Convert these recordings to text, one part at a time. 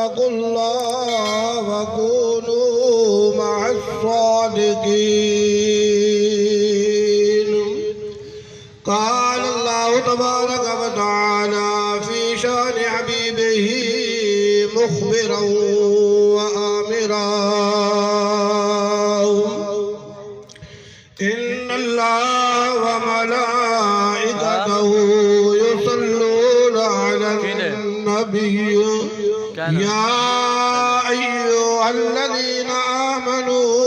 اتقوا الله وكونوا مع الصادقين. قال الله تبارك وتعالى في شأن حبيبه مخبرا وآمرا: إن الله وملائكته يصلون على النبي يا أيها الذين آمنوا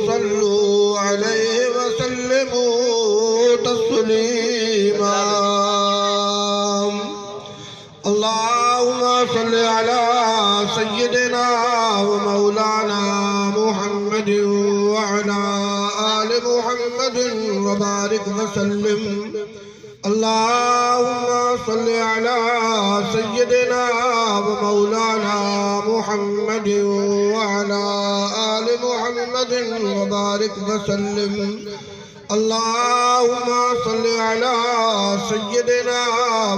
صلوا عليه وسلموا تسليما. اللهم صل على سيدنا ومولانا محمد وعلى آل محمد وبارك وسلم. اللهم صل على سيدنا ومولانا محمد وعلى آل محمد وبارك وسلم. اللهم صل على سيدنا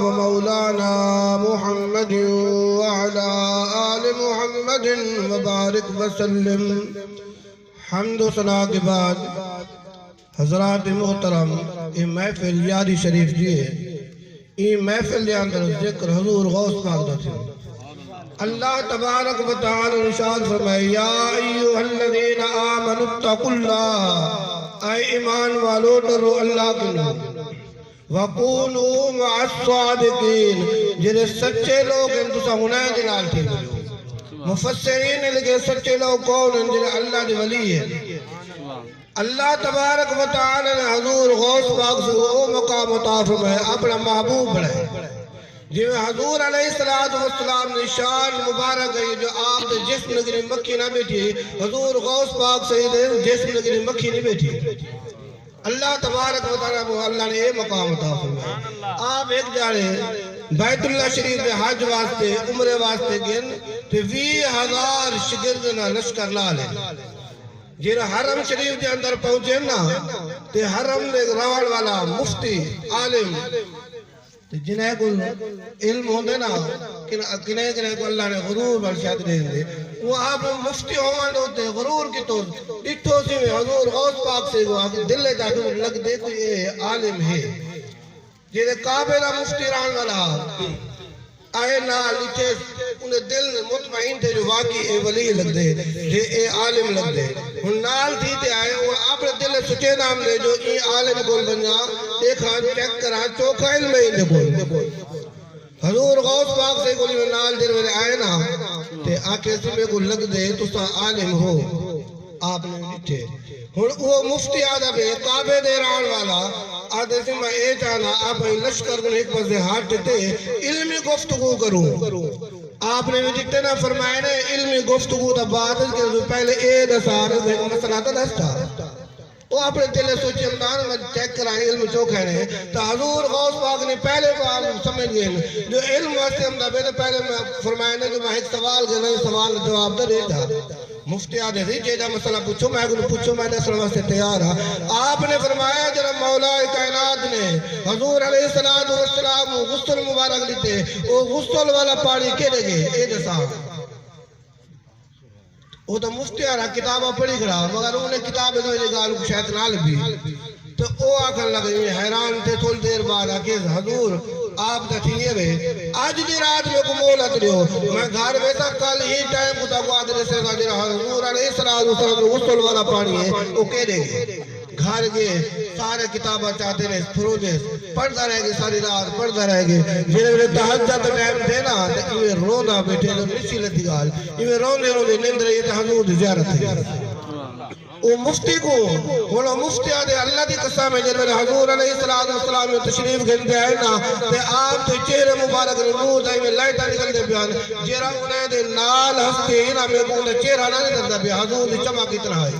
ومولانا محمد وعلى آل محمد وبارك وسلم. حمد و ثنا کے بعد حضرات محترم یہ محفل یادی شریف دیئے یہ محفل دے اندر ذکر حضور غوث پاک دا تھی. اللہ تبارک و تعالی ارشاد فرمائے: یا ایھا الذین آمنوا اتقوا اللہ، اے ایمان والو ڈرو اللہ کے نام، وکونوا مع الصادقین، جنہیں سچے لوگ ہیں تو سہنائیں دلال تھے. مفسرین نے لکھے سچے لوگ کون ہیں؟ جنہیں اللہ دی ولی ہے. اللہ تبارک و تعالی نے حضور غوث پاک سے وہ مقام عطا فرمائے اپنا محبوب بڑھائے جو حضور علیہ السلام نے شان مبارک ہے جو آپ نے جسم نگری مکھی نہ بیٹھی. حضور غوث پاک سے جسم نگری مکھی نہیں بیٹھی. اللہ تبارک و تعالی کو اللہ نے یہ مقام عطا فرمائے. آپ ایک جانے بیت اللہ شریف میں حج واسطے عمرے واسطے گن تو 20,000 شگرد نہ لشکر لالے جنہا حرم شریف کے اندر پہنچے نا تے حرم دے روال والا مفتی عالم جنہیں کو علم ہوندے نا کنہیں کو اللہ نے غرور برشاد دے دے وہ آپ مفتی ہومان ہوتے غرور کی طور اتھو سی میں حضور غوث پاک سے وہ دل لے جاتے لگ دے تو یہ عالم ہے جنہیں قابلہ مفتی رہن والا آئے نال لکھے انہیں دل مطمئن تھے جو واقعی اے ولی لگ دے جو اے عالم لگ دے ان نال تھی تے آئے وہ اپنے دل سچے نام دے جو اے عالم کول بنیا دیکھا چیک کرا چوکھا علم ہی دے کول. حضور غوث پاک سے کولی میں نال دل میں آئے نا تے آکے سے میں کو لگ دے تو سا عالم ہو آپ نے لکھے. وہ مفتی آدھا بے قابل دے رہن والا آدھے سے میں اے چاہنا آپ لشکر کو ایک پس ہاتھ تے علمی گفتگو کروں. آپ نے جتنے نہ فرمائے نے علمی گفتگو تا بعد کے پہلے اے دسار مسئلہ تا دستا وہ اپنے دل سوچے امدان میں چیک کرائیں علم چوکھے نے تو حضور غوث پاک نے پہلے کو آپ سمجھ گئے جو علم واسطے امدہ پہلے میں فرمائے نے جو میں ایک سوال کے نہیں سوال جواب دے تھا. مفتی آدھے تھی جیدہ مسئلہ پوچھو میں کچھ پوچھو میں نے سلوہ سے تیار ہاں. آپ نے فرمایا جنہا مولا کائنات نے حضور علیہ السلام غسل مبارک لیتے وہ غسل والا پانی کے لے گئے اے جیسا وہ تو مفتی آ رہا کتابہ پڑھی کرا مگر انہیں کتابیں دو یہ گالوں کو شاید نہ لبھی تو وہ آکر لگے حیران تھے تھوڑی دیر بعد آکے حضور آپ دا تھیئے بے آج دی رات میں کو مولت لیو میں گھر بیتا کل ہی ٹائم کو تاکو آدھر سے ناجر حضور علیہ السلام غسل والا پانی ہے وہ کہہ دے گے گھر گئے سارے کتابہ چاہتے رہے فروجے پڑھتا رہے گے ساری رات پڑھتا رہے گے جنہیں میرے تحجد ٹائم تھے نا یہ رونا بیٹھے جو نشی لتی گال یہ رونے نیند رہی تھے حضور دی زیارت ہے. وہ مفتی کو وہ مفتی آدھے اللہ دی قسم ہے جنہیں حضور علیہ السلام میں تشریف گھنتے آئے نا تے آپ تے چہرے مبارک نور دائی میں لائٹا نکل دے بیان جیرہ انہیں دے نال ہستے ہی نا میں کو انہیں چہرہ نہ نکل دے بیان حضور دی چمک اتنا ہے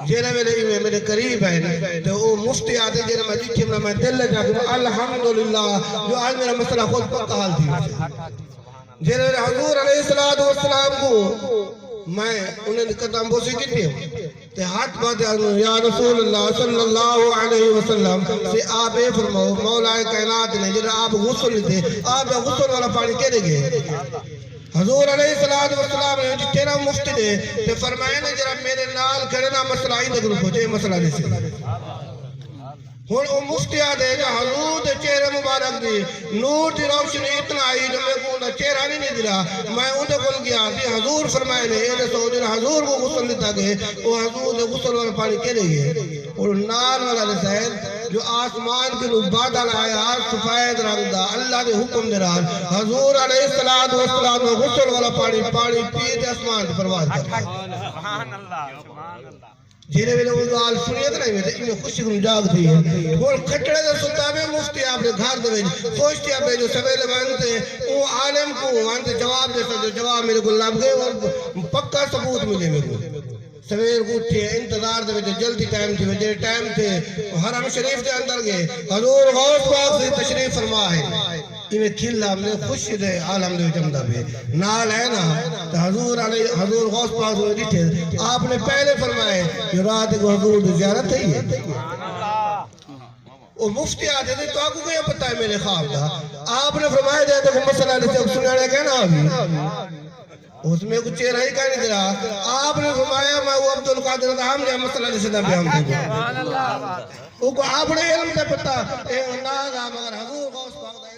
جنہیں میرے قریب ہے تو وہ مفتی آدھے جنہیں میں جیچے میں دل لے جا کہ الحمدللہ جو آج میرا مسئلہ خود پکا حال تھی جنہیں حضور علیہ السلام کو میں انہیں قدم بوسی کی تے ہاتھ بات یا رسول اللہ صلی اللہ علیہ وسلم سے آپ اے فرماؤ مولا کائنات نے جنہیں آپ غسل لیتے آپ غسل والا پانی کہہ دے گئے حضور علیہ السلام نے تیرا مفتی دے تے فرمایا نے جرا میرے نال کرنا مسئلہ ہی نہ گروپ ہو جائے مسئلہ نہیں سی ہون او مفتی آدھے جو حضور دے چہرے مبارک دی نور دی روشنی اتنا آئی جو میں کو انہا چہرہ نہیں دلا میں اندھے کل گیا تھی حضور فرمائے نے اے دسو جن حضور کو غسل دیتا گئے وہ حضور دے غسل والا پانی کے لئے اور نار والا رسائل جو آسمان کے لوگ بادل آیا سفید رنگ دا اللہ دے حکم دے رہا حضور علیہ السلام غسل والا پانی پیے دے آسمان دے پرواز کر سبحان اللہ سبحان اللہ جیرے ویلے وہ آل سنیت نہیں میں انہیں خوشی کو جاگ دی ہے وہ کھٹڑے دے سلطہ میں مفتی آپ نے گھر دے خوشتی آپ نے جو سویلے مانتے وہ عالم کو مانتے جواب دے سکتے جواب میرے کو لب گئے اور پکا ثبوت ملے میرے کو سویر کو تھے انتظار دے وجہ جلدی ٹائم تھے وجہ ٹائم تھے حرم شریف دے اندر گئے حضور غوث پاک سے تشریف فرما ہے انہیں کھلا ہم نے خوشی دے عالم دے جمدہ پہ نال ہے نا تو حضور غوث پاک سے ڈیٹھے آپ نے پہلے فرمائے جو رات کو حضور دے زیارت ہے وہ مفتی آتے تھے تو آپ کو کیا پتہ ہے میرے خواب دا آپ نے فرمائے جائے تو مسئلہ نہیں سے سنانے کہنا ابھی اس میں کچھ چہرہ ہی کہنے دلا آپ نے فرمایا میں وہ عبدالقادر دا ہم جائے مسئلہ نہیں سے نہ بیان دے وہ کو آپ نے علم دے پتا اے ناغا مگر حضور غوث پاک